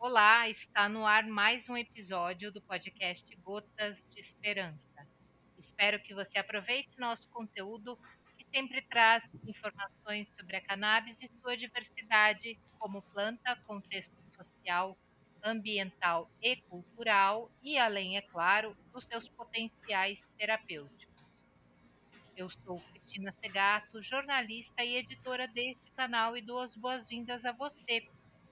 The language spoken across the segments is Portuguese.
Olá, está no ar mais um episódio do podcast Gotas de Esperança. Espero que você aproveite nosso conteúdo, que sempre traz informações sobre a cannabis e sua diversidade, como planta, contexto social, ambiental e cultural, e além, é claro, dos seus potenciais terapêuticos. Eu sou Cristina Segato, jornalista e editora deste canal, e dou as boas-vindas a você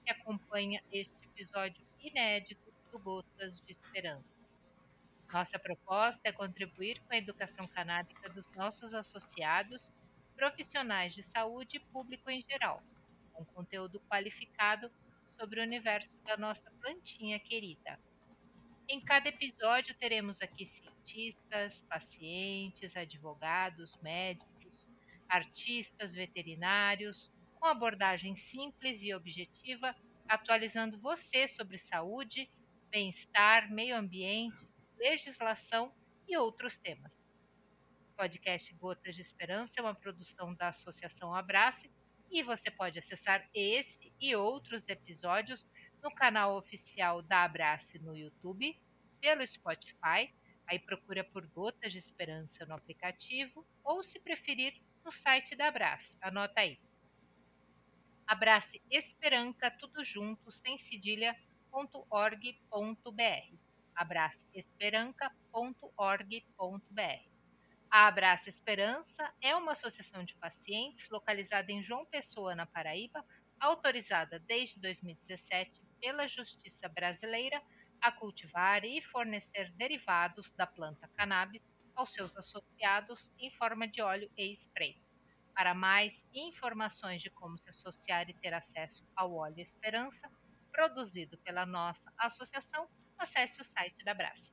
que acompanha este episódio inédito do Gotas de Esperança. Nossa proposta é contribuir com a educação canábica dos nossos associados, profissionais de saúde e público em geral, com conteúdo qualificado sobre o universo da nossa plantinha querida. Em cada episódio, teremos aqui cientistas, pacientes, advogados, médicos, artistas, veterinários, com abordagem simples e objetiva, atualizando você sobre saúde, bem-estar, meio ambiente, legislação e outros temas. O podcast Gotas de Esperança é uma produção da Associação Abrace e você pode acessar esse e outros episódios no canal oficial da Abrace no YouTube, pelo Spotify, aí procura por Gotas de Esperança no aplicativo, ou se preferir, no site da Abrace. Anota aí. Abrace Esperanca, tudo junto, sem cedilha.org.br. abraceesperanca.org.br. A Abraça Esperança é uma associação de pacientes localizada em João Pessoa, na Paraíba, autorizada desde 2017 pela Justiça Brasileira a cultivar e fornecer derivados da planta cannabis aos seus associados em forma de óleo e spray. Para mais informações de como se associar e ter acesso ao óleo Esperança, produzido pela nossa associação, acesse o site da Abraça.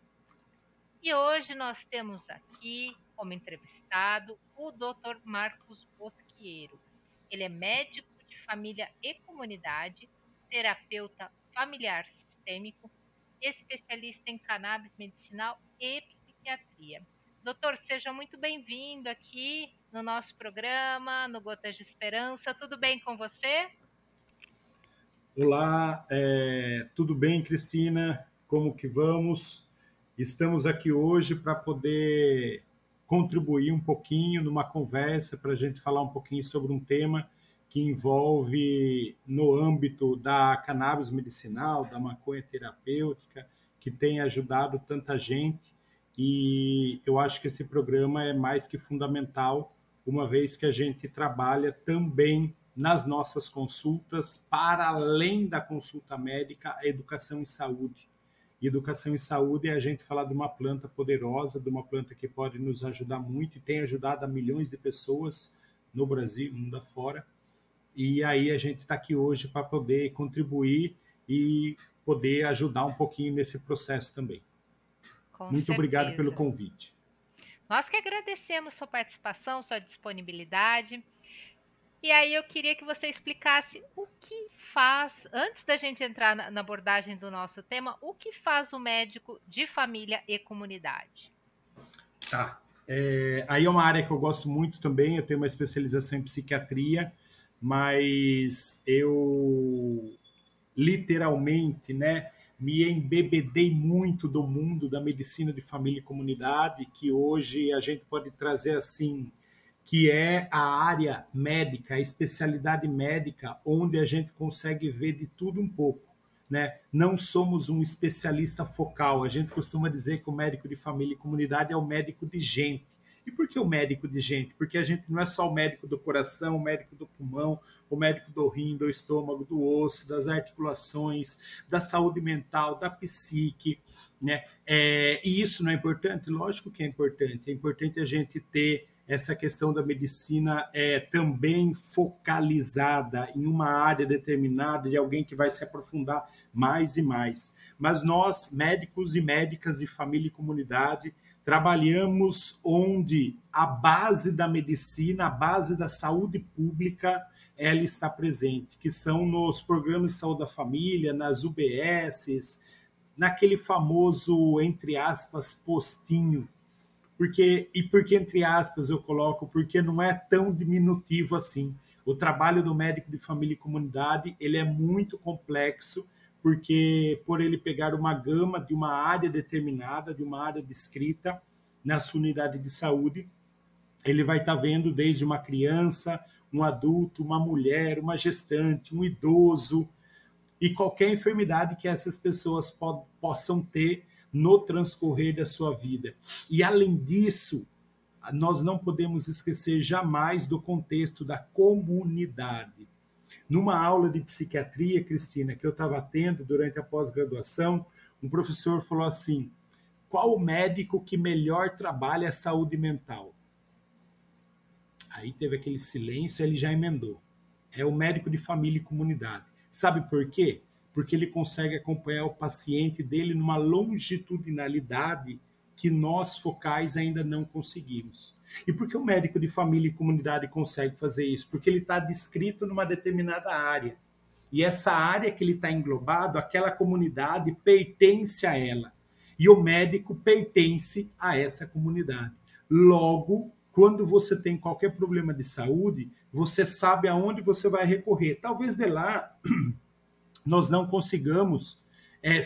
E hoje nós temos aqui como entrevistado o Dr. Marcos Bosquieiro. Ele é médico de família e comunidade, terapeuta familiar sistêmico, especialista em cannabis medicinal e psiquiatria. Doutor, seja muito bem-vindo aqui no nosso programa, no Gotas de Esperança. Tudo bem com você? Olá, tudo bem, Cristina? Como que vamos? Estamos aqui hoje para poder contribuir um pouquinho numa conversa, para a gente falar um pouquinho sobre um tema que envolve no âmbito da cannabis medicinal, da maconha terapêutica, que tem ajudado tanta gente. E eu acho que esse programa é mais que fundamental, uma vez que a gente trabalha também nas nossas consultas, para além da consulta médica, a educação em saúde. E educação em saúde é a gente falar de uma planta poderosa, de uma planta que pode nos ajudar muito e tem ajudado a milhões de pessoas no Brasil, no mundo afora. E aí a gente está aqui hoje para poder contribuir e poder ajudar um pouquinho nesse processo também. Com Muito obrigado pelo certeza. convite. Nós que agradecemos sua participação, sua disponibilidade. E aí eu queria que você explicasse o que faz, antes da gente entrar na abordagem do nosso tema, o que faz o médico de família e comunidade? Tá. Aí é uma área que eu gosto muito também. Eu tenho uma especialização em psiquiatria, mas eu literalmente, né, me embebedei muito do mundo da medicina de família e comunidade, que hoje a gente pode trazer assim, que é a área médica, a especialidade médica, onde a gente consegue ver de tudo um pouco. Né? Não somos um especialista focal. A gente costuma dizer que o médico de família e comunidade é o médico de gente. E por que o médico de gente? Porque a gente não é só o médico do coração, o médico do pulmão, o médico do rim, do estômago, do osso, das articulações, da saúde mental, da psique. Né? E isso não é importante? Lógico que é importante. É importante a gente ter essa questão da medicina também focalizada em uma área determinada, de alguém que vai se aprofundar mais e mais. Mas nós, médicos e médicas de família e comunidade, trabalhamos onde a base da medicina, a base da saúde pública, ela está presente, que são nos programas de saúde da família, nas UBSs, naquele famoso, entre aspas, postinho. Porque entre aspas eu coloco, porque não é tão diminutivo assim. O trabalho do médico de família e comunidade, ele é muito complexo, porque por ele pegar uma gama de uma área determinada, de uma área descrita na sua unidade de saúde, ele vai estar vendo desde uma criança, um adulto, uma mulher, uma gestante, um idoso, e qualquer enfermidade que essas pessoas possam ter no transcorrer da sua vida. E além disso, nós não podemos esquecer jamais do contexto da comunidade. Numa aula de psiquiatria, Cristina, que eu estava tendo durante a pós-graduação, um professor falou assim: qual o médico que melhor trabalha a saúde mental? Aí teve aquele silêncio, ele já emendou. É o médico de família e comunidade. Sabe por quê? Porque ele consegue acompanhar o paciente dele numa longitudinalidade que nós focais ainda não conseguimos. E por que o médico de família e comunidade consegue fazer isso? Porque ele está descrito numa determinada área. E essa área que ele está englobado, aquela comunidade pertence a ela. E o médico pertence a essa comunidade. Logo, quando você tem qualquer problema de saúde, você sabe aonde você vai recorrer. Talvez de lá nós não consigamos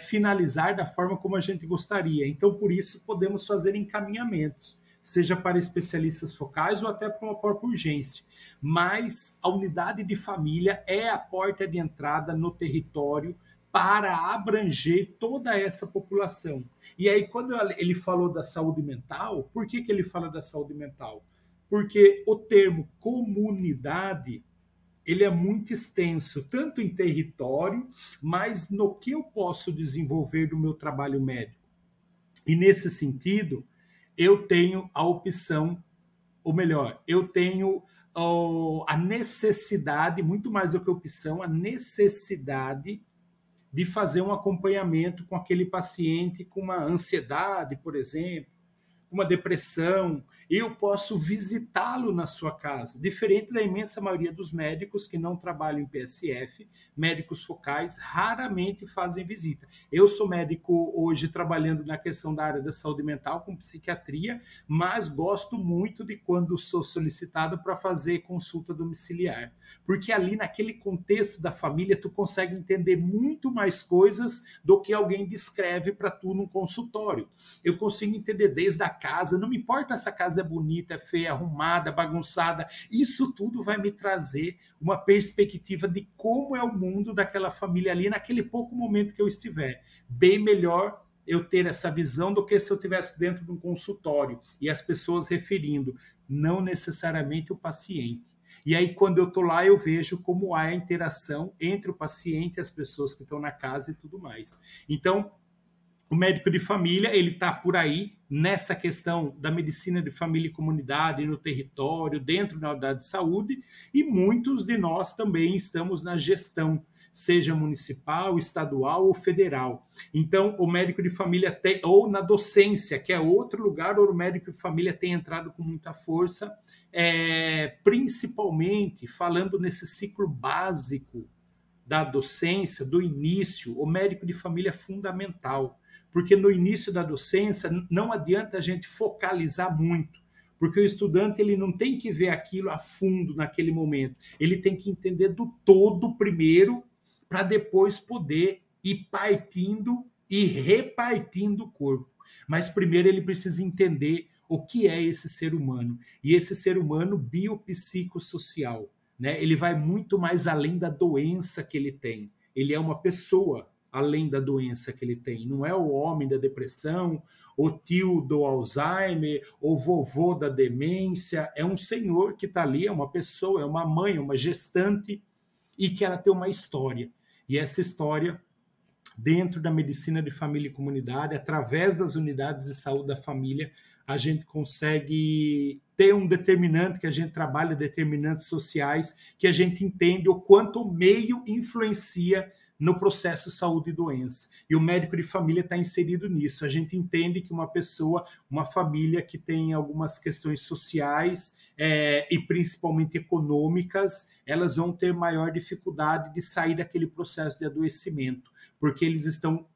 finalizar da forma como a gente gostaria. Então, por isso, podemos fazer encaminhamentos, seja para especialistas focais ou até para uma própria urgência. Mas a unidade de família é a porta de entrada no território para abranger toda essa população. E aí, quando ele falou da saúde mental, por que ele fala da saúde mental? Porque o termo comunidade ele é muito extenso, tanto em território, mas no que eu posso desenvolver do meu trabalho médico. E nesse sentido, eu tenho a opção, ou melhor, eu tenho a necessidade, muito mais do que opção, a necessidade de fazer um acompanhamento com aquele paciente com uma ansiedade, por exemplo, uma depressão, eu posso visitá-lo na sua casa, diferente da imensa maioria dos médicos que não trabalham em PSF, médicos focais raramente fazem visita. Eu sou médico hoje trabalhando na questão da área da saúde mental com psiquiatria, mas gosto muito de quando sou solicitado para fazer consulta domiciliar, porque ali naquele contexto da família tu consegue entender muito mais coisas do que alguém descreve para tu num consultório. Eu consigo entender desde a casa, não me importa se a casa é bonita, é feia, arrumada, bagunçada, isso tudo vai me trazer uma perspectiva de como é o mundo daquela família ali naquele pouco momento que eu estiver. Bem melhor eu ter essa visão do que se eu estivesse dentro de um consultório e as pessoas referindo, não necessariamente o paciente. E aí, quando eu estou lá, eu vejo como há a interação entre o paciente e as pessoas que estão na casa e tudo mais. Então, o médico de família, ele está por aí nessa questão da medicina de família e comunidade, no território, dentro da unidade de saúde, e muitos de nós também estamos na gestão, seja municipal, estadual ou federal. Então, o médico de família tem, ou na docência, que é outro lugar onde o médico de família tem entrado com muita força, principalmente falando nesse ciclo básico da docência, do início, o médico de família é fundamental, porque no início da docência não adianta a gente focalizar muito, porque o estudante ele não tem que ver aquilo a fundo naquele momento, ele tem que entender do todo primeiro, para depois poder ir partindo e repartindo o corpo. Mas primeiro ele precisa entender o que é esse ser humano, e esse ser humano biopsicossocial, né? Ele vai muito mais além da doença que ele tem. Ele é uma pessoa além da doença que ele tem. Não é o homem da depressão, o tio do Alzheimer, o vovô da demência. É um senhor que está ali, é uma pessoa, é uma mãe, é uma gestante, e que ela tem uma história. E essa história, dentro da medicina de família e comunidade, através das unidades de saúde da família, a gente consegue ter um determinante, que a gente trabalha determinantes sociais, que a gente entende o quanto o meio influencia no processo saúde e doença. E o médico de família está inserido nisso. A gente entende que uma pessoa, uma família que tem algumas questões sociais e principalmente econômicas, elas vão ter maior dificuldade de sair daquele processo de adoecimento, porque eles estão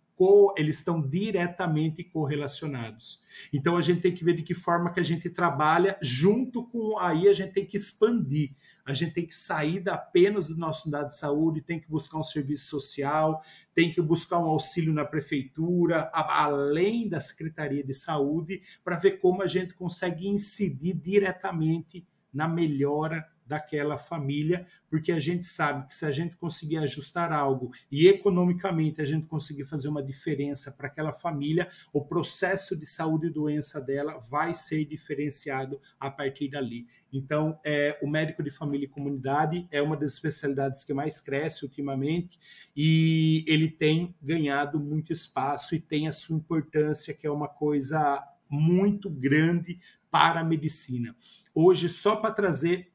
diretamente correlacionados. Então a gente tem que ver de que forma que a gente trabalha junto com, aí a gente tem que expandir a gente tem que sair apenas do nosso unidade de saúde, tem que buscar um serviço social, tem que buscar um auxílio na prefeitura, além da Secretaria de Saúde, para ver como a gente consegue incidir diretamente na melhora daquela família, porque a gente sabe que se a gente conseguir ajustar algo e economicamente a gente conseguir fazer uma diferença para aquela família, o processo de saúde e doença dela vai ser diferenciado a partir dali. Então, o médico de família e comunidade é uma das especialidades que mais cresce ultimamente e ele tem ganhado muito espaço e tem a sua importância, que é uma coisa muito grande para a medicina. Hoje, só para trazer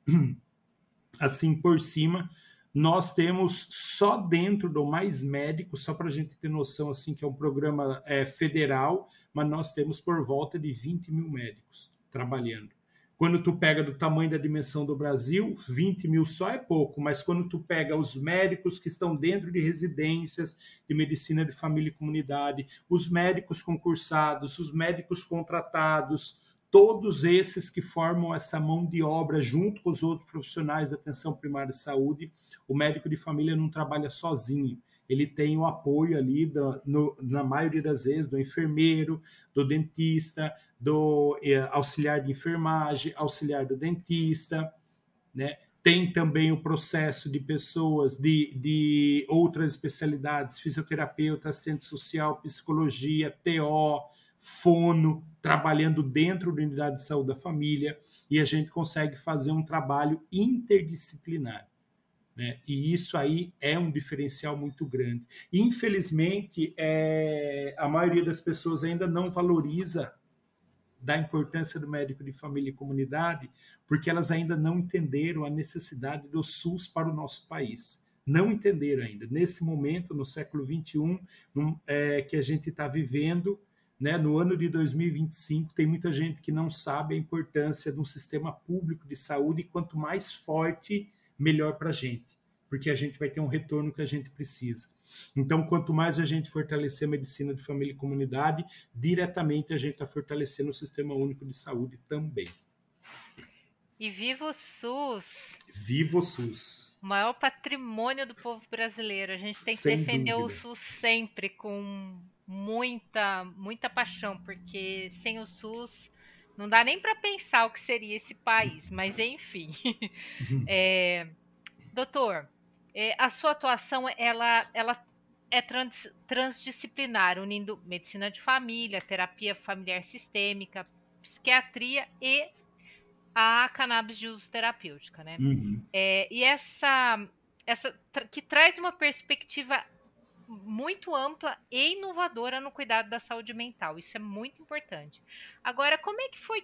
assim por cima, nós temos só dentro do Mais Médico, só para a gente ter noção assim que é um programa federal, mas nós temos por volta de 20 mil médicos trabalhando. Quando tu pega do tamanho da dimensão do Brasil, 20 mil só é pouco, mas quando tu pega os médicos que estão dentro de residências de medicina de família e comunidade, os médicos concursados, os médicos contratados, todos esses que formam essa mão de obra junto com os outros profissionais da atenção primária de saúde, o médico de família não trabalha sozinho. Ele tem o apoio ali, na maioria das vezes, do enfermeiro, do dentista, do auxiliar de enfermagem, auxiliar do dentista, né? Tem também o processo de pessoas de outras especialidades, fisioterapeuta, assistente social, psicologia, TO, fono, trabalhando dentro da unidade de saúde da família, e a gente consegue fazer um trabalho interdisciplinar. Né? E isso aí é um diferencial muito grande. Infelizmente, a maioria das pessoas ainda não valoriza da importância do médico de família e comunidade, porque elas ainda não entenderam a necessidade do SUS para o nosso país. Não entenderam ainda. Nesse momento, no século XXI, que a gente está vivendo, né, no ano de 2025, tem muita gente que não sabe a importância de um sistema público de saúde, e quanto mais forte, melhor para a gente, porque a gente vai ter um retorno que a gente precisa. Então, quanto mais a gente fortalecer a medicina de família e comunidade, diretamente a gente está fortalecendo o Sistema Único de Saúde também. E viva o SUS! Viva o SUS! O maior patrimônio do povo brasileiro. A gente tem que Sem defender dúvida. o SUS sempre com muita paixão, porque sem o SUS não dá nem para pensar o que seria esse país, mas enfim. Doutor, a sua atuação ela é transdisciplinar, unindo medicina de família, terapia familiar sistêmica, psiquiatria e a cannabis de uso terapêutica, né? Uhum. E essa que traz uma perspectiva muito ampla e inovadora no cuidado da saúde mental. Isso é muito importante. Agora, como é que foi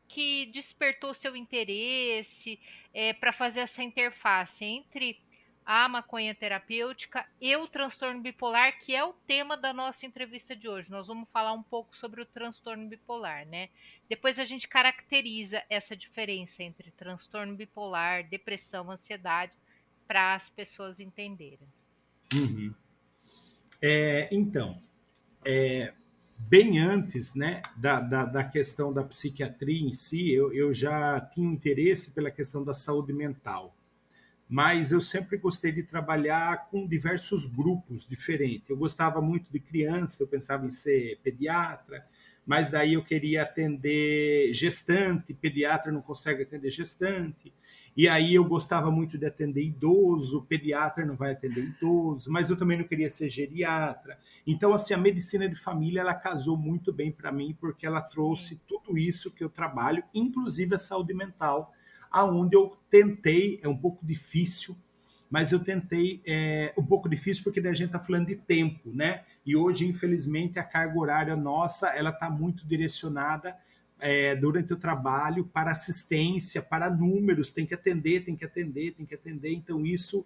que despertou seu interesse para fazer essa interface entre a maconha terapêutica e o transtorno bipolar, que é o tema da nossa entrevista de hoje? Nós vamos falar um pouco sobre o transtorno bipolar, né? Depois a gente caracteriza essa diferença entre transtorno bipolar, depressão, ansiedade, para as pessoas entenderem. Uhum. Então, bem antes, né, da questão da psiquiatria em si, eu já tinha interesse pela questão da saúde mental, mas eu sempre gostei de trabalhar com diversos grupos diferentes. Eu gostava muito de criança, eu pensava em ser pediatra, mas daí eu queria atender gestante, pediatra não consegue atender gestante, e aí eu gostava muito de atender idoso, pediatra não vai atender idoso, mas eu também não queria ser geriatra. Então, assim, a medicina de família, ela casou muito bem para mim, porque ela trouxe tudo isso que eu trabalho, inclusive a saúde mental, aonde eu tentei, é um pouco difícil, mas eu tentei, um pouco difícil porque a gente está falando de tempo, né? E hoje, infelizmente, a carga horária nossa, ela está muito direcionada durante o trabalho para assistência, para números, tem que atender, tem que atender, tem que atender. Então, isso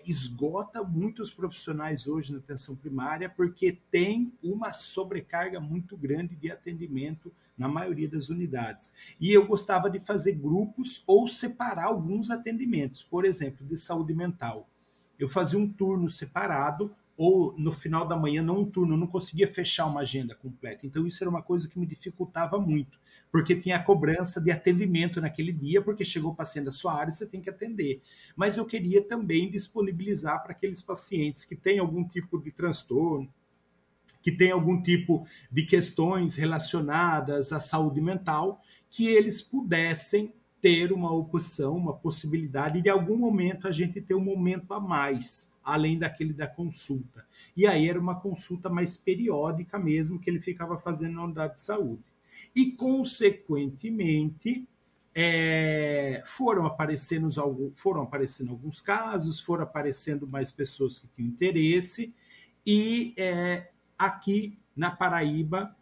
esgota muitos profissionais hoje na atenção primária, porque tem uma sobrecarga muito grande de atendimento na maioria das unidades. E eu gostava de fazer grupos ou separar alguns atendimentos, por exemplo, de saúde mental. Eu fazia um turno separado, ou no final da manhã, num turno, eu não conseguia fechar uma agenda completa. Então, isso era uma coisa que me dificultava muito, porque tinha a cobrança de atendimento naquele dia, porque chegou o paciente da sua área e você tem que atender. Mas eu queria também disponibilizar para aqueles pacientes que têm algum tipo de transtorno, que têm algum tipo de questões relacionadas à saúde mental, que eles pudessem ter uma opção, uma possibilidade de, em algum momento, a gente ter um momento a mais, além daquele da consulta. E aí era uma consulta mais periódica mesmo, que ele ficava fazendo na unidade de saúde. E, consequentemente, foram aparecendo alguns casos, foram aparecendo mais pessoas que tinham interesse, e aqui na Paraíba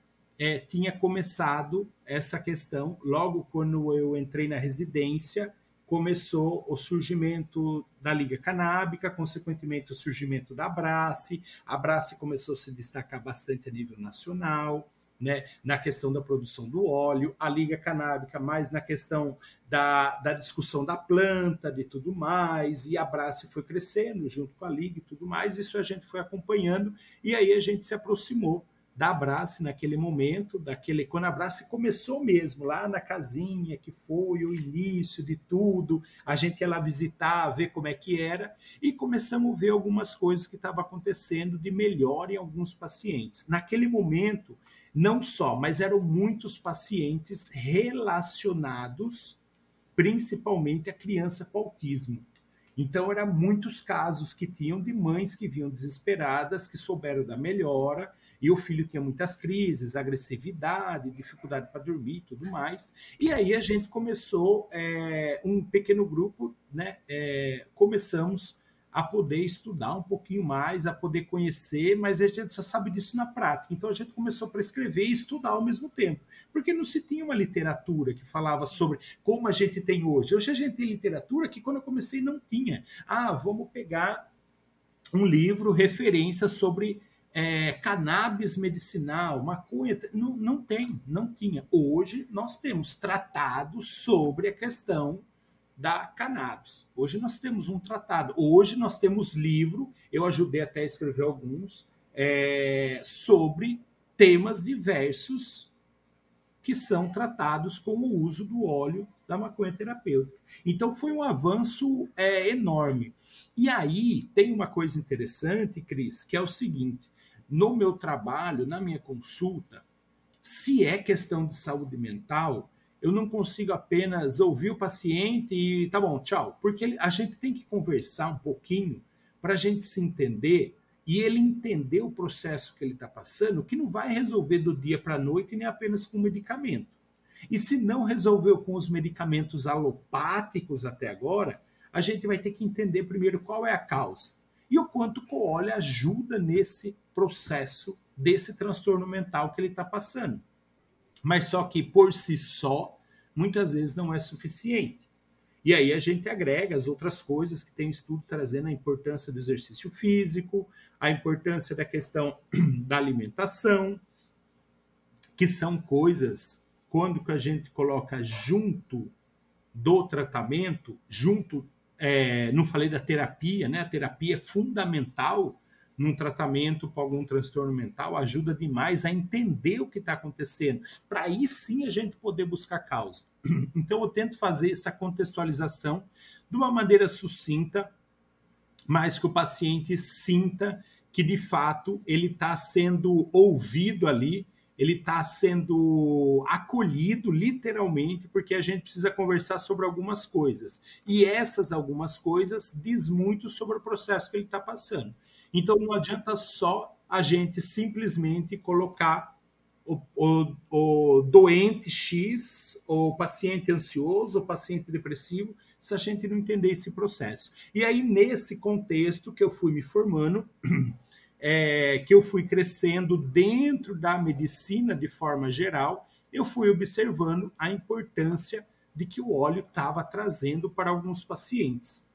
tinha começado essa questão, logo quando eu entrei na residência, começou o surgimento da Liga Canábica, consequentemente o surgimento da Abrace. A Abrace começou a se destacar bastante a nível nacional, né, na questão da produção do óleo, a Liga Canábica mais na questão da discussão da planta, de tudo mais, e a Abrace foi crescendo junto com a Liga e tudo mais, isso a gente foi acompanhando, e aí a gente se aproximou da Abrace naquele momento, quando a Abrace começou mesmo, lá na casinha, que foi o início de tudo, a gente ia lá visitar, ver como é que era, e começamos a ver algumas coisas que estavam acontecendo de melhor em alguns pacientes. Naquele momento, não só, mas eram muitos pacientes relacionados principalmente a criança com autismo. Então, eram muitos casos que tinham de mães que vinham desesperadas, que souberam da melhora, e o filho tinha muitas crises, agressividade, dificuldade para dormir e tudo mais. E aí a gente começou um pequeno grupo, né? Começamos a poder estudar um pouquinho mais, a poder conhecer, mas a gente só sabe disso na prática. Então a gente começou a prescrever e estudar ao mesmo tempo, porque não se tinha uma literatura que falava sobre como a gente tem hoje. Hoje a gente tem literatura que quando eu comecei não tinha. Vamos pegar um livro, referência sobre cannabis medicinal, maconha. Não, não tinha. Hoje nós temos tratados sobre a questão da cannabis. Hoje nós temos um tratado. Hoje nós temos livro, eu ajudei até a escrever alguns, sobre temas diversos que são tratados com o uso do óleo da maconha terapêutica. Então foi um avanço enorme. E aí tem uma coisa interessante, Cris, que é o seguinte: no meu trabalho, na minha consulta, se é questão de saúde mental, eu não consigo apenas ouvir o paciente e tá bom, tchau. Porque a gente tem que conversar um pouquinho para a gente se entender e ele entender o processo que ele está passando, que não vai resolver do dia para a noite nem apenas com medicamento. E se não resolveu com os medicamentos alopáticos até agora, a gente vai ter que entender primeiro qual é a causa e o quanto o óleo ajuda nesse processo desse transtorno mental que ele está passando. Mas só que por si só, muitas vezes não é suficiente. E aí a gente agrega as outras coisas que tem estudo trazendo a importância do exercício físico, a importância da questão da alimentação, que são coisas, quando que a gente coloca junto do tratamento, não falei da terapia, né? A terapia é fundamental num tratamento para algum transtorno mental, ajuda demais a entender o que está acontecendo, para aí sim a gente poder buscar causa. Então eu tento fazer essa contextualização de uma maneira sucinta, mas que o paciente sinta que de fato ele está sendo ouvido ali, ele está sendo acolhido literalmente, porque a gente precisa conversar sobre algumas coisas. E essas algumas coisas diz muito sobre o processo que ele está passando. Então não adianta só a gente simplesmente colocar o doente X, o paciente ansioso, o paciente depressivo, se a gente não entender esse processo. E aí, nesse contexto que eu fui me formando, que eu fui crescendo dentro da medicina de forma geral, eu fui observando a importância de que o óleo estava trazendo para alguns pacientes.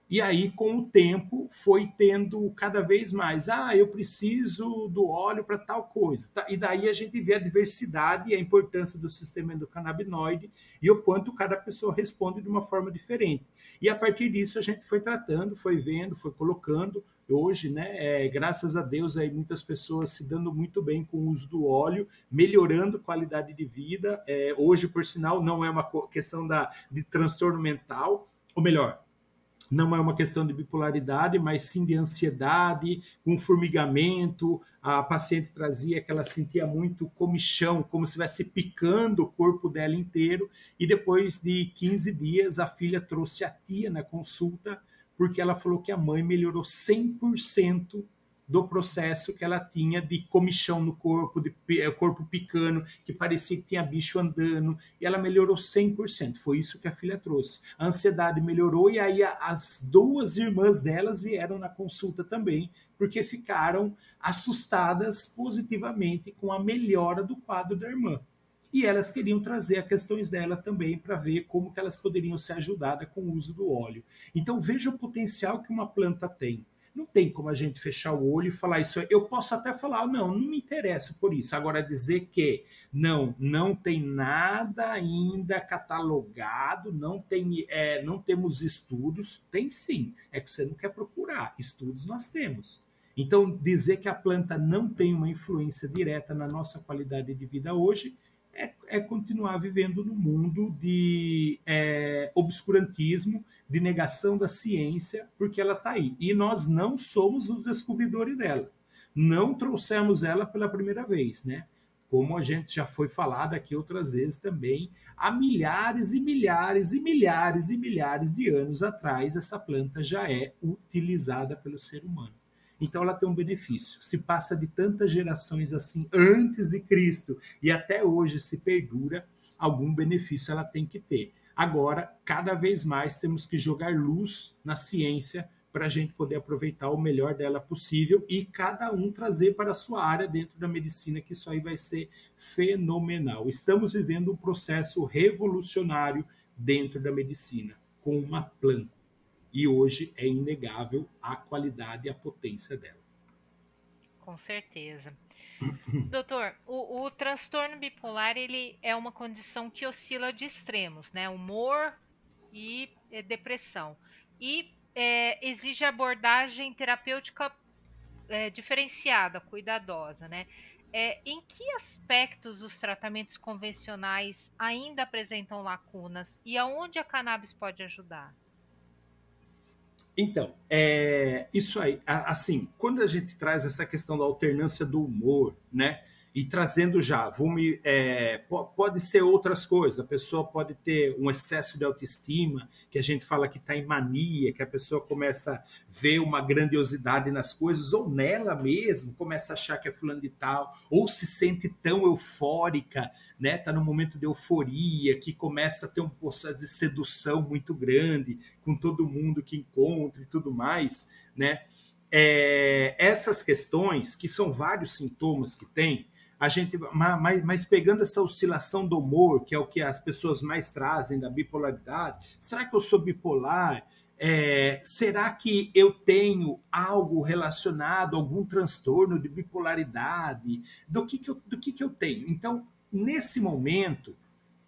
E aí, com o tempo, foi tendo cada vez mais. Ah, eu preciso do óleo para tal coisa. E daí a gente vê a diversidade e a importância do sistema endocannabinoide e o quanto cada pessoa responde de uma forma diferente. E a partir disso a gente foi tratando, foi vendo, foi colocando. Hoje, né, graças a Deus, aí muitas pessoas se dando muito bem com o uso do óleo, melhorando a qualidade de vida. Hoje, por sinal, não é uma questão de transtorno mental, ou melhor, não é uma questão de bipolaridade, mas sim de ansiedade, com formigamento. A paciente trazia que ela sentia muito comichão, como se estivesse picando o corpo dela inteiro. E depois de 15 dias, a filha trouxe a tia na consulta, porque ela falou que a mãe melhorou 100% do processo que ela tinha de comichão no corpo, de corpo picando, que parecia que tinha bicho andando, e ela melhorou 100%. Foi isso que a filha trouxe. A ansiedade melhorou, e aí as duas irmãs delas vieram na consulta também, porque ficaram assustadas positivamente com a melhora do quadro da irmã. E elas queriam trazer as questões dela também para ver como que elas poderiam ser ajudadas com o uso do óleo. Então veja o potencial que uma planta tem. Não tem como a gente fechar o olho e falar isso. Eu posso até falar, não me interessa por isso. Agora, dizer que não tem nada ainda catalogado, não temos estudos, tem sim. É que você não quer procurar. Estudos nós temos. Então, dizer que a planta não tem uma influência direta na nossa qualidade de vida hoje continuar vivendo no mundo de obscurantismo, de negação da ciência, porque ela está aí. E nós não somos os descobridores dela. Não trouxemos ela pela primeira vez, né? Como a gente já foi falado aqui outras vezes também, há milhares e milhares e milhares e milhares de anos atrás, essa planta já é utilizada pelo ser humano. Então ela tem um benefício. Se passa de tantas gerações assim antes de Cristo e até hoje se perdura, algum benefício ela tem que ter. Agora, cada vez mais temos que jogar luz na ciência para a gente poder aproveitar o melhor dela possível e cada um trazer para a sua área dentro da medicina, que isso aí vai ser fenomenal. Estamos vivendo um processo revolucionário dentro da medicina, com uma planta. E hoje é inegável a qualidade e a potência dela. Com certeza. Doutor, o transtorno bipolar, ele é uma condição que oscila de extremos, né? Humor e depressão. E exige abordagem terapêutica diferenciada, cuidadosa, né? Em que aspectos os tratamentos convencionais ainda apresentam lacunas e aonde a cannabis pode ajudar? Então, isso aí, assim, quando a gente traz essa questão da alternância do humor, né? E trazendo já, pode ser outras coisas. A pessoa pode ter um excesso de autoestima, que a gente fala que está em mania, que a pessoa começa a ver uma grandiosidade nas coisas, ou nela mesmo, começa a achar que é fulano de tal, ou se sente tão eufórica, né? Está num momento de euforia, que começa a ter um processo de sedução muito grande com todo mundo que encontra e tudo mais, né? Essas questões, que são vários sintomas que tem, a gente, mas pegando essa oscilação do humor, que é o que as pessoas mais trazem da bipolaridade, será que eu sou bipolar? Será que eu tenho algo relacionado, algum transtorno de bipolaridade? Do que eu tenho? Então, nesse momento,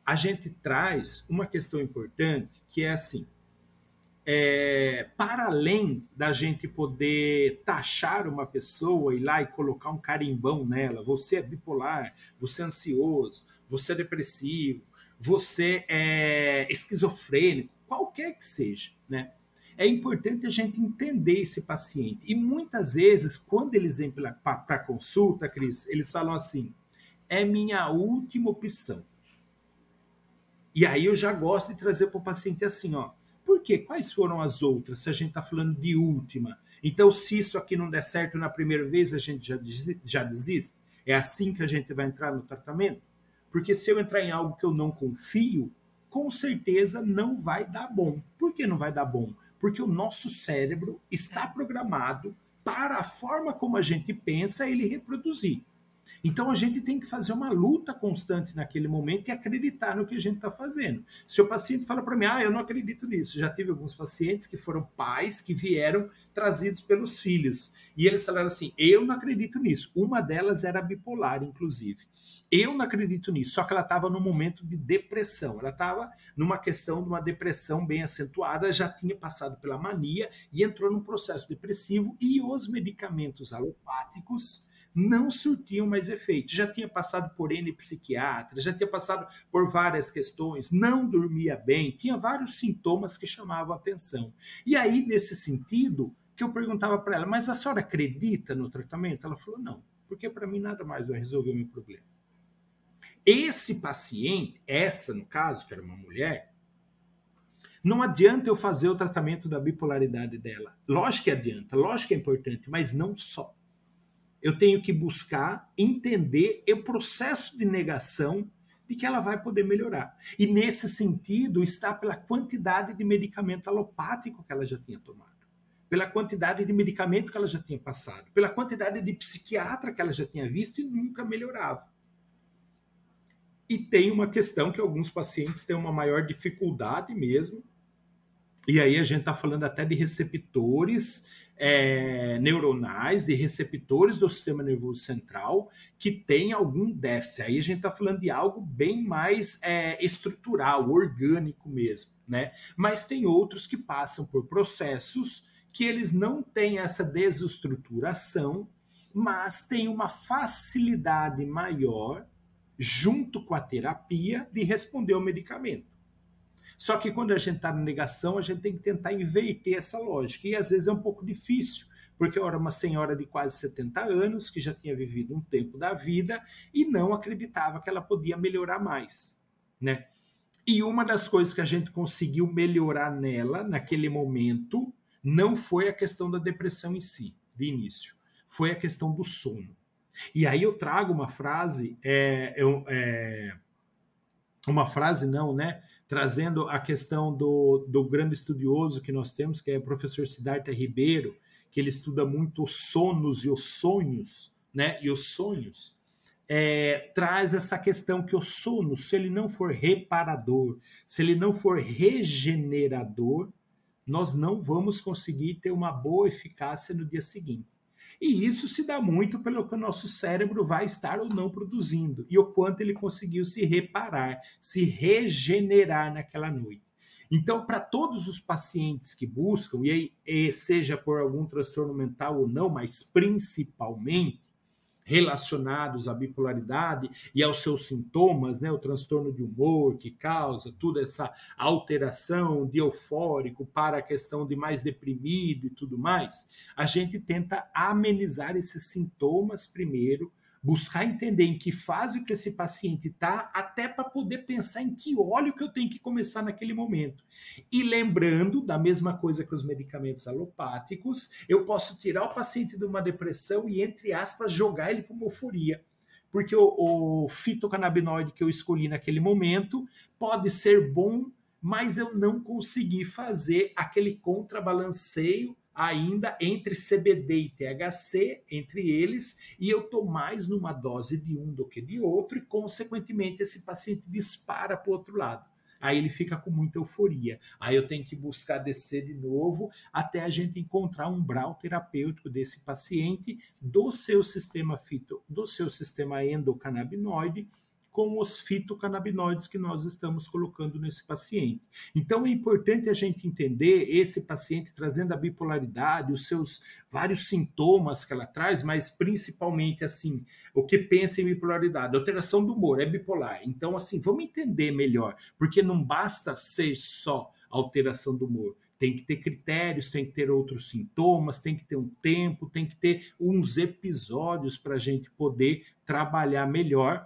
a gente traz uma questão importante, que é assim, para além da gente poder taxar uma pessoa, ir lá e colocar um carimbão nela, você é bipolar, você é ansioso, você é depressivo, você é esquizofrênico, qualquer que seja, né? É importante a gente entender esse paciente. E muitas vezes, quando eles vêm para a consulta, Cris, eles falam assim: é minha última opção. E aí eu já gosto de trazer para o paciente assim, ó. Por quê? Quais foram as outras, se a gente está falando de última? Então, se isso aqui não der certo na primeira vez, a gente já desiste? É assim que a gente vai entrar no tratamento? Porque se eu entrar em algo que eu não confio, com certeza não vai dar bom. Por que não vai dar bom? Porque o nosso cérebro está programado para a forma como a gente pensa ele reproduzir. Então a gente tem que fazer uma luta constante naquele momento e acreditar no que a gente está fazendo. Se o paciente fala para mim, eu não acredito nisso, já tive alguns pacientes que foram pais que vieram trazidos pelos filhos. E eles falaram assim, eu não acredito nisso. Uma delas era bipolar, inclusive. Eu não acredito nisso, só que ela estava num momento de depressão. Ela estava numa questão de uma depressão bem acentuada, já tinha passado pela mania e entrou num processo depressivo e os medicamentos alopáticos não surtiam mais efeito. Já tinha passado por N psiquiatras, já tinha passado por várias questões, não dormia bem, tinha vários sintomas que chamavam a atenção. E aí, nesse sentido, que eu perguntava para ela, mas a senhora acredita no tratamento? Ela falou, não, porque para mim nada mais vai resolver o meu problema. Esse paciente, essa no caso, que era uma mulher, não adianta eu fazer o tratamento da bipolaridade dela. Lógico que adianta, lógico que é importante, mas não só. Eu tenho que buscar entender o processo de negação de que ela vai poder melhorar. E nesse sentido está pela quantidade de medicamento alopático que ela já tinha tomado, pela quantidade de medicamento que ela já tinha passado, pela quantidade de psiquiatra que ela já tinha visto e nunca melhorava. E tem uma questão que alguns pacientes têm uma maior dificuldade mesmo, e aí a gente está falando até de receptores neuronais, de receptores do sistema nervoso central, que tem algum déficit. Aí a gente está falando de algo bem mais estrutural, orgânico mesmo, né? Mas tem outros que passam por processos que eles não têm essa desestruturação, mas têm uma facilidade maior, junto com a terapia, de responder ao medicamento. Só que quando a gente está na negação, a gente tem que tentar inverter essa lógica. E às vezes é um pouco difícil, porque eu era uma senhora de quase 70 anos, que já tinha vivido um tempo da vida e não acreditava que ela podia melhorar mais, né? E uma das coisas que a gente conseguiu melhorar nela, naquele momento, não foi a questão da depressão em si, de início. Foi a questão do sono. E aí eu trago uma frase, uma frase não, né? Trazendo a questão do grande estudioso que nós temos, que é o professor Siddhartha Ribeiro, que ele estuda muito os sonos e os sonhos, né? E os sonhos traz essa questão que o sono, se ele não for reparador, se ele não for regenerador, nós não vamos conseguir ter uma boa eficácia no dia seguinte. E isso se dá muito pelo que o nosso cérebro vai estar ou não produzindo e o quanto ele conseguiu se reparar, se regenerar naquela noite. Então, para todos os pacientes que buscam, e aí, seja por algum transtorno mental ou não, mas principalmente relacionados à bipolaridade e aos seus sintomas, né, o transtorno de humor que causa toda essa alteração de eufórico para a questão de mais deprimido e tudo mais, a gente tenta amenizar esses sintomas primeiro, buscar entender em que fase que esse paciente está, até para poder pensar em que óleo que eu tenho que começar naquele momento. E lembrando, da mesma coisa que os medicamentos alopáticos, eu posso tirar o paciente de uma depressão e, entre aspas, jogar ele para uma euforia. Porque o fitocannabinoide que eu escolhi naquele momento pode ser bom, mas eu não consegui fazer aquele contrabalanceio ainda entre CBD e THC, entre eles, e eu estou mais numa dose de um do que de outro, e, consequentemente, esse paciente dispara para o outro lado. Aí ele fica com muita euforia. Aí eu tenho que buscar descer de novo até a gente encontrar um umbral terapêutico desse paciente do seu sistema do seu sistema endocannabinoide, com os fitocannabinoides que nós estamos colocando nesse paciente. Então é importante a gente entender esse paciente trazendo a bipolaridade, os seus vários sintomas que ela traz, mas principalmente assim, o que pensa em bipolaridade, alteração do humor, é bipolar. Então assim, vamos entender melhor, porque não basta ser só alteração do humor. Tem que ter critérios, tem que ter outros sintomas, tem que ter um tempo, tem que ter uns episódios para a gente poder trabalhar melhor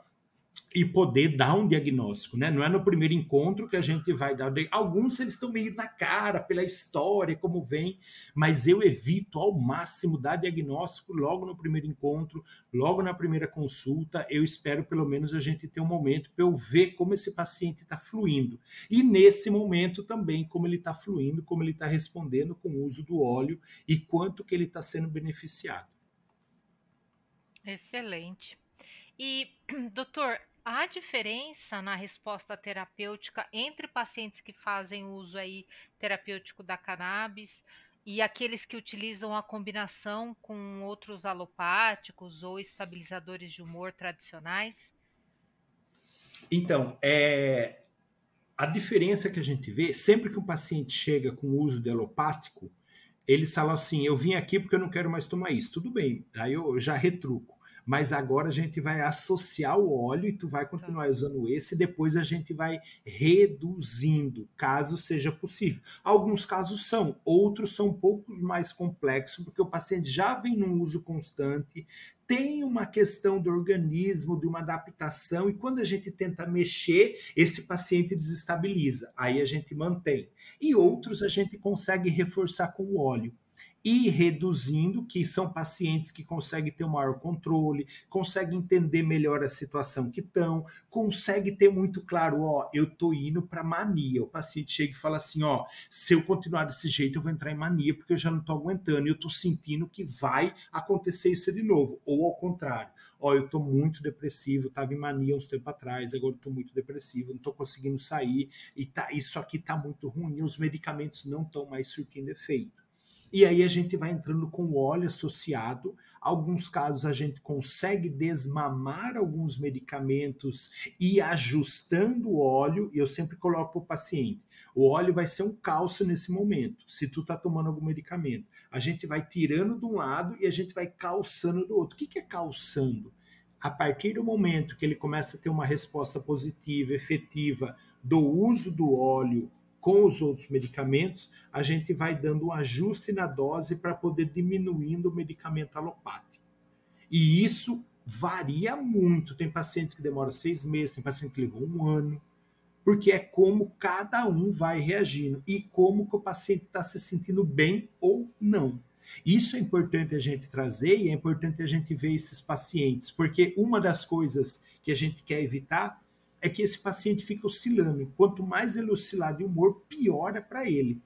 e poder dar um diagnóstico, né? Não é no primeiro encontro que a gente vai dar. Alguns eles estão meio na cara pela história, como vem, mas eu evito ao máximo dar diagnóstico logo no primeiro encontro, logo na primeira consulta. Eu espero pelo menos a gente ter um momento para eu ver como esse paciente está fluindo. E nesse momento também como ele está fluindo, como ele está respondendo com o uso do óleo e quanto que ele está sendo beneficiado. Excelente. E, doutor, há diferença na resposta terapêutica entre pacientes que fazem uso aí terapêutico da cannabis e aqueles que utilizam a combinação com outros alopáticos ou estabilizadores de humor tradicionais? Então, a diferença que a gente vê, sempre que um paciente chega com o uso de alopático, eles falam assim: eu vim aqui porque eu não quero mais tomar isso. Tudo bem, aí eu já retruco. Mas agora a gente vai associar o óleo e tu vai Tá. continuar usando esse, e depois a gente vai reduzindo, caso seja possível. Alguns casos são, outros são um pouco mais complexos, porque o paciente já vem num uso constante, tem uma questão do organismo, de uma adaptação, e quando a gente tenta mexer, esse paciente desestabiliza. Aí a gente mantém. E outros a gente consegue reforçar com o óleo. E reduzindo, que são pacientes que conseguem ter um maior controle, conseguem entender melhor a situação que estão, conseguem ter muito claro, ó, eu tô indo para mania. O paciente chega e fala assim, ó, se eu continuar desse jeito, eu vou entrar em mania, porque eu já não tô aguentando, e eu tô sentindo que vai acontecer isso de novo. Ou ao contrário, ó, eu tô muito depressivo, tava em mania uns tempo atrás, agora eu tô muito depressivo, não tô conseguindo sair, e tá, isso aqui tá muito ruim, os medicamentos não estão mais surtindo efeito. E aí a gente vai entrando com o óleo associado. Alguns casos a gente consegue desmamar alguns medicamentos e ajustando o óleo, e eu sempre coloco para o paciente, o óleo vai ser um cálcio nesse momento, se tu tá tomando algum medicamento. A gente vai tirando de um lado e a gente vai calçando do outro. O que que é calçando? A partir do momento que ele começa a ter uma resposta positiva, efetiva, do uso do óleo com os outros medicamentos, a gente vai dando um ajuste na dose para poder diminuindo o medicamento alopático. E isso varia muito. Tem pacientes que demoram 6 meses, tem paciente que levou um ano, porque é como cada um vai reagindo e como que o paciente está se sentindo bem ou não. Isso é importante a gente trazer e é importante a gente ver esses pacientes, porque uma das coisas que a gente quer evitar é que esse paciente fique oscilando. Quanto mais ele oscilar de humor, piora para ele.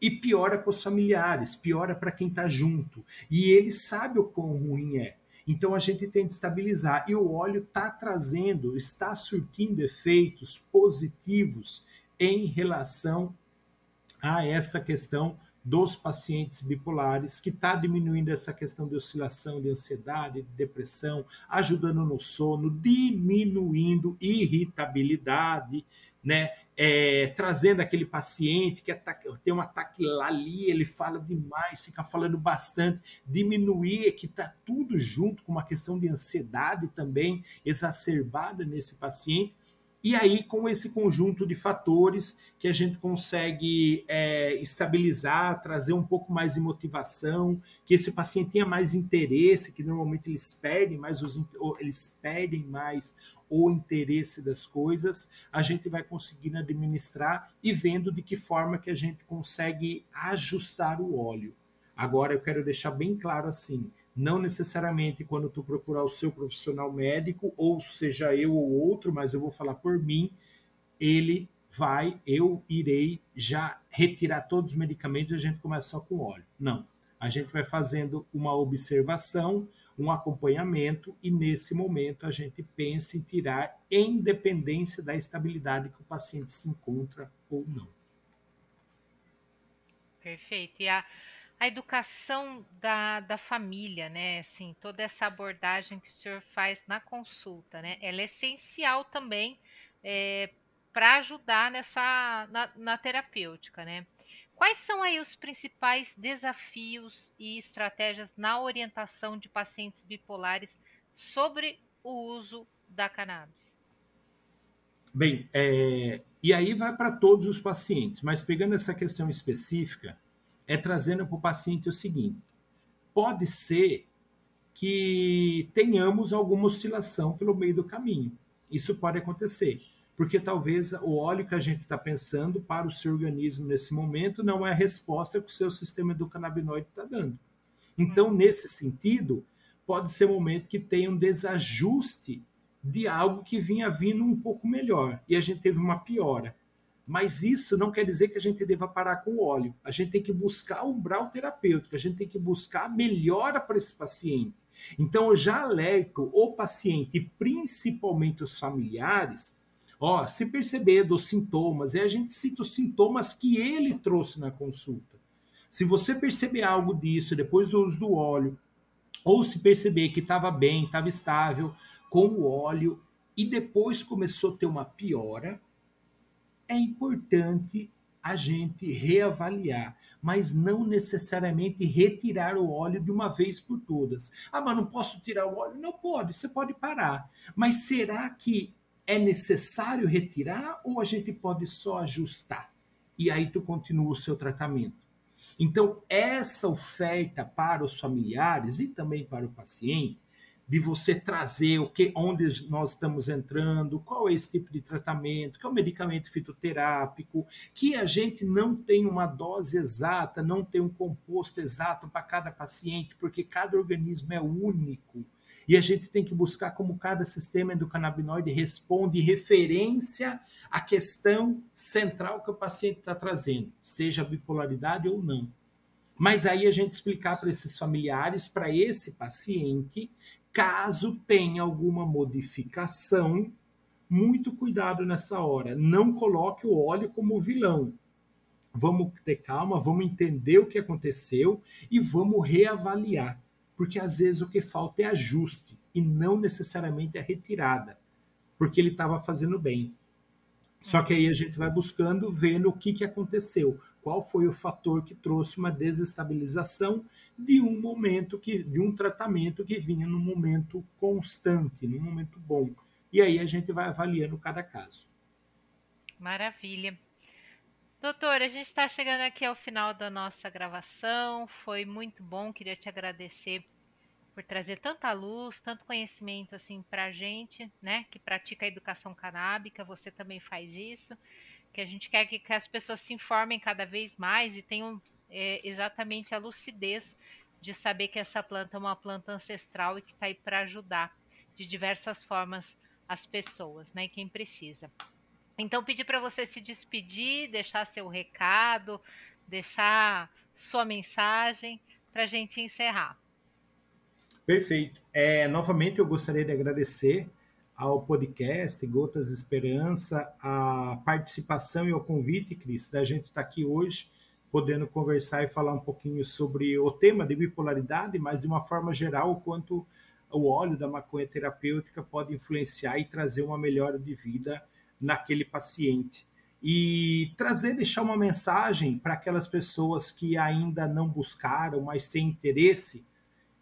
E piora para os familiares, piora para quem está junto. E ele sabe o quão ruim é. Então a gente tem que estabilizar. E o óleo está trazendo, está surtindo efeitos positivos em relação a esta questão dos pacientes bipolares, que está diminuindo essa questão de oscilação, de ansiedade, de depressão, ajudando no sono, diminuindo irritabilidade, né? Trazendo aquele paciente que tem um ataque ali, ele fala demais, fica falando bastante, diminuir, que está tudo junto com uma questão de ansiedade também exacerbada nesse paciente. E aí, com esse conjunto de fatores que a gente consegue estabilizar, trazer um pouco mais de motivação, que esse paciente tenha mais interesse, que normalmente eles perdem mais o interesse das coisas, a gente vai conseguindo administrar e vendo de que forma que a gente consegue ajustar o óleo. Agora, eu quero deixar bem claro assim, não necessariamente quando tu procurar o seu profissional médico, ou seja eu ou outro, mas eu vou falar por mim, eu irei já retirar todos os medicamentos e a gente começa só com óleo. Não. A gente vai fazendo uma observação, um acompanhamento e nesse momento a gente pensa em tirar em dependência da estabilidade que o paciente se encontra ou não. Perfeito. E a educação da família, né? Assim, toda essa abordagem que o senhor faz na consulta, né? Ela é essencial também para ajudar na terapêutica, né? Quais são aí os principais desafios e estratégias na orientação de pacientes bipolares sobre o uso da cannabis? Bem, e aí vai para todos os pacientes, mas pegando essa questão específica, é trazendo para o paciente o seguinte: pode ser que tenhamos alguma oscilação pelo meio do caminho. Isso pode acontecer, porque talvez o óleo que a gente está pensando para o seu organismo nesse momento não é a resposta que o seu sistema endocannabinoide está dando. Então, Uhum. nesse sentido, pode ser um momento que tenha um desajuste de algo que vinha vindo um pouco melhor e a gente teve uma piora. Mas isso não quer dizer que a gente deva parar com o óleo. A gente tem que buscar o umbral terapêutico, a gente tem que buscar a melhora para esse paciente. Então, eu já alerto o paciente, e principalmente os familiares, ó, se perceber dos sintomas, e a gente cita os sintomas que ele trouxe na consulta. Se você perceber algo disso depois do uso do óleo, ou se perceber que estava bem, estava estável com o óleo, e depois começou a ter uma piora, é importante a gente reavaliar, mas não necessariamente retirar o óleo de uma vez por todas. Ah, mas não posso tirar o óleo? Não pode, você pode parar. Mas será que é necessário retirar ou a gente pode só ajustar? E aí tu continua o seu tratamento. Então, essa oferta para os familiares e também para o paciente, de você trazer o que, onde nós estamos entrando, qual é esse tipo de tratamento, que é o medicamento fitoterápico, que a gente não tem uma dose exata, não tem um composto exato para cada paciente, porque cada organismo é único. E a gente tem que buscar como cada sistema endocannabinoide responde em referência à questão central que o paciente está trazendo, seja bipolaridade ou não. Mas aí a gente explicar para esses familiares, para esse paciente, caso tenha alguma modificação, muito cuidado nessa hora. Não coloque o óleo como vilão. Vamos ter calma, vamos entender o que aconteceu e vamos reavaliar. Porque às vezes o que falta é ajuste e não necessariamente a retirada, porque ele estava fazendo bem. Só que aí a gente vai buscando, vendo o que aconteceu, qual foi o fator que trouxe uma desestabilização de um momento de um tratamento que vinha num momento constante, num momento bom. E aí a gente vai avaliando cada caso. Maravilha. Doutor, a gente está chegando aqui ao final da nossa gravação. Foi muito bom. Queria te agradecer por trazer tanta luz, tanto conhecimento assim para a gente, né, que pratica a educação canábica. Você também faz isso. Que a gente quer que as pessoas se informem cada vez mais e tenham exatamente a lucidez de saber que essa planta é uma planta ancestral e que está aí para ajudar de diversas formas as pessoas, né, e quem precisa. Então, pedir para você se despedir, deixar seu recado, deixar sua mensagem para a gente encerrar. Perfeito. Novamente, eu gostaria de agradecer ao podcast Gotas de Esperança a participação e o convite, Cris, da gente estar aqui hoje, podendo conversar e falar um pouquinho sobre o tema de bipolaridade, mas de uma forma geral, o quanto o óleo da maconha terapêutica pode influenciar e trazer uma melhora de vida naquele paciente. E trazer, deixar uma mensagem para aquelas pessoas que ainda não buscaram, mas têm interesse,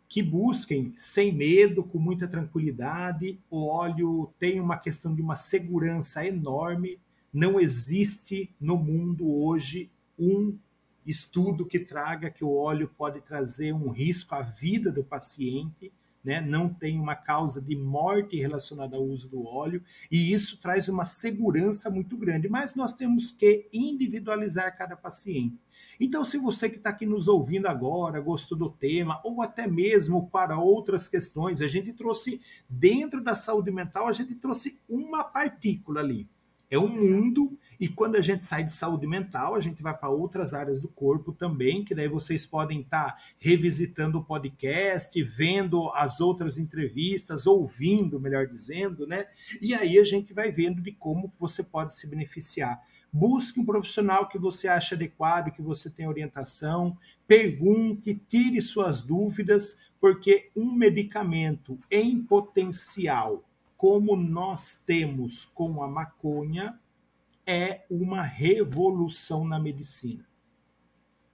que busquem sem medo, com muita tranquilidade. O óleo tem uma questão de uma segurança enorme. Não existe no mundo hoje um estudo que traga que o óleo pode trazer um risco à vida do paciente, né? Não tem uma causa de morte relacionada ao uso do óleo, e isso traz uma segurança muito grande, mas nós temos que individualizar cada paciente. Então, se você que está aqui nos ouvindo agora, gostou do tema, ou até mesmo para outras questões, a gente trouxe, dentro da saúde mental, a gente trouxe uma partícula ali. É um mundo, e quando a gente sai de saúde mental, a gente vai para outras áreas do corpo também, que daí vocês podem estar revisitando o podcast, vendo as outras entrevistas, ouvindo, melhor dizendo, né? E aí a gente vai vendo de como você pode se beneficiar. Busque um profissional que você acha adequado, que você tem orientação, pergunte, tire suas dúvidas, porque um medicamento em potencial, como nós temos com a maconha, é uma revolução na medicina.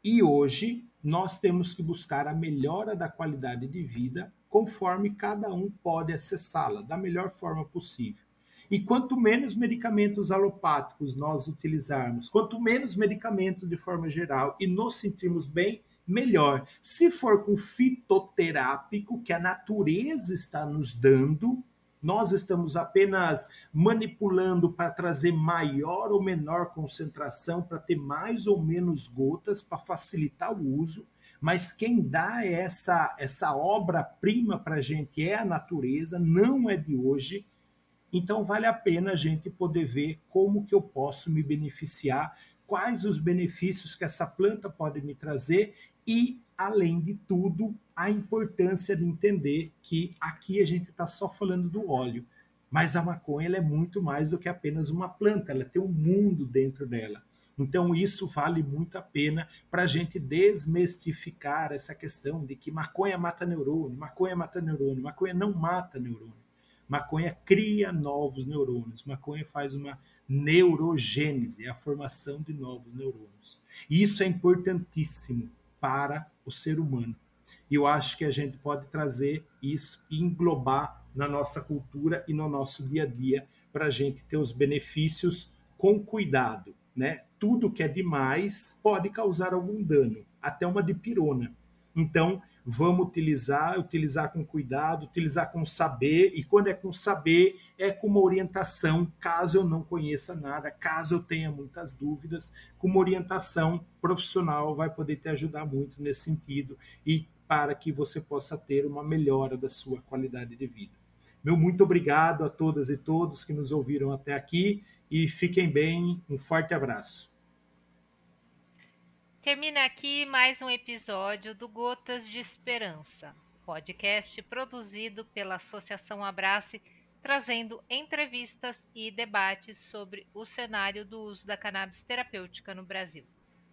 E hoje nós temos que buscar a melhora da qualidade de vida conforme cada um pode acessá-la da melhor forma possível. E quanto menos medicamentos alopáticos nós utilizarmos, quanto menos medicamentos de forma geral e nos sentirmos bem, melhor. Se for com fitoterápico, que a natureza está nos dando, nós estamos apenas manipulando para trazer maior ou menor concentração, para ter mais ou menos gotas, para facilitar o uso, mas quem dá essa obra-prima para a gente é a natureza, não é de hoje. Então vale a pena a gente poder ver como que eu posso me beneficiar, quais os benefícios que essa planta pode me trazer e além de tudo, a importância de entender que aqui a gente está só falando do óleo, mas a maconha ela é muito mais do que apenas uma planta, ela tem um mundo dentro dela. Então, isso vale muito a pena para a gente desmistificar essa questão de que maconha mata neurônio, maconha não mata neurônio. Maconha cria novos neurônios, maconha faz uma neurogênese, a formação de novos neurônios. Isso é importantíssimo para o ser humano. E eu acho que a gente pode trazer isso e englobar na nossa cultura e no nosso dia a dia para a gente ter os benefícios com cuidado, né? Tudo que é demais pode causar algum dano, até uma dipirona. Então, vamos utilizar com cuidado, utilizar com saber, e quando é com saber, é com uma orientação, caso eu não conheça nada, caso eu tenha muitas dúvidas, com uma orientação profissional vai poder te ajudar muito nesse sentido e para que você possa ter uma melhora da sua qualidade de vida. Meu muito obrigado a todas e todos que nos ouviram até aqui e fiquem bem, um forte abraço. Termina aqui mais um episódio do Gotas de Esperança, podcast produzido pela Associação Abrace, trazendo entrevistas e debates sobre o cenário do uso da cannabis terapêutica no Brasil.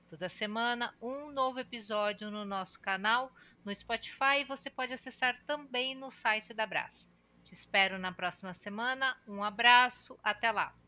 Toda semana, um novo episódio no nosso canal, no Spotify, e você pode acessar também no site da Abrace. Te espero na próxima semana. Um abraço, até lá!